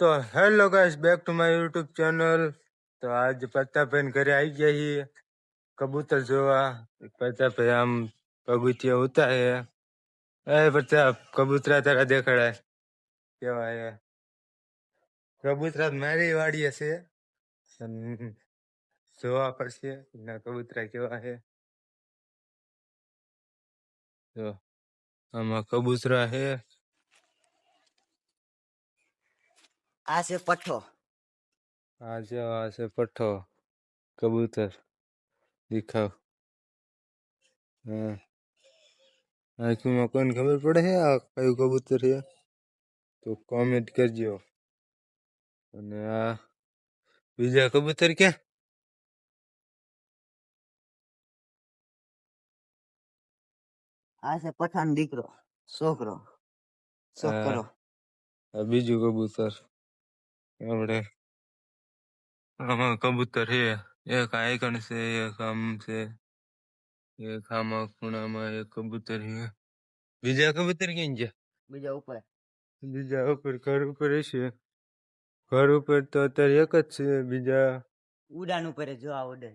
તો hello guys, back to my YouTube channel. તો આજ પ્રતાપભાઈ ઘરે આવી ગયા છીએ કબૂતર જોવા। પ્રતાપભાઈ આમ પગથિયા ઉતારે। એ પ્રતાપ, કબૂતરા તારા દેખાડાય કેવા હે? કબૂતરા મારી વાડીએ છે, જોવા પડશે ના કબૂતરા કેવા હે। જો આમાં કબૂતરા હે। આ છે પઠ્ઠો। આ છે પઠ્ઠો કબૂતર, દેખાવ। હા, આંખમાં કોઈને ખબર પડે છે આ કયું કબૂતર છે તો કોમેન્ટ કરજો। અને આ બીજા કબૂતર ક્યાં? આ છે પઠાણ દીકરો, છોકરો, છોકરો। આ બીજું કબૂતર આપણે આમાં કબૂતર છે। એક આઈકણ છે, એક આમ છે, એક આમાં ખૂણામાં એક કબૂતર છે। બીજા કબૂતર ક્યાં ગયા? બીજા ઉપર, બીજા ઉપર ઘર ઉપર હશે। ઘર ઉપર તો અત્યારે એક જ છે, બીજા ઉડાન ઉપર જો આ ઉડે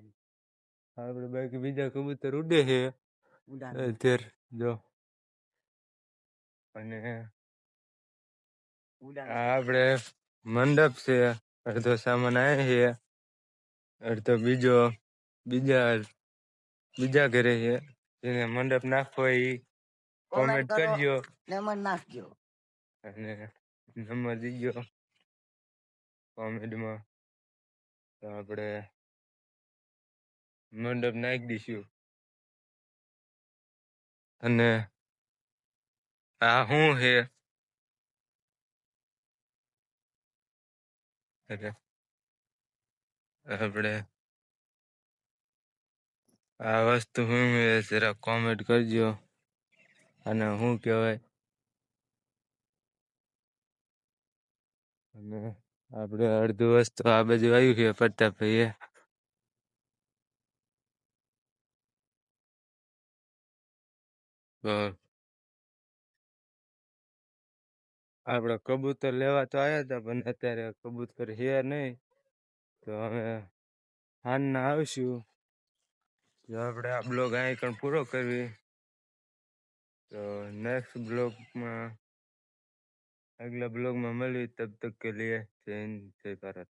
આપણે બાકી બીજા કબૂતર ઉડે છે ઉડાન અત્યારે જો। અને ઉડાન આ આપણે મંડપ છે, અડધો સામાન આ છે, અડધો બીજા ઘરે છે। જેને મંડપ નાખવો એ કોમેન્ટ કરજો ને મને નાખજો અને નંબર દીજો કોમેન્ટમાં, તો આપણે મંડપ નાખી દઈશું। અને આ શું છે? આપણે આ વસ્તુ શું છે જરા કોમેન્ટ કરજો, અને શું કહેવાય? અને આપણે અડધું વસ્તુ આ બાજુ આવ્યું છે પ્રતાપભાઈએ। તો આપણે કબૂતર લેવા તો આવ્યા હતા, પણ અત્યારે કબૂતર છે નહીં, તો હવે હાલના આવશું। તો આપણે આ બ્લોગ અહીં પણ પૂરો કરવી। તો નેક્સ્ટ બ્લોગમાં, અગલા બ્લોગમાં મળીએ, તબ તક કે લીએ જય હિન્દ, જય ભારત।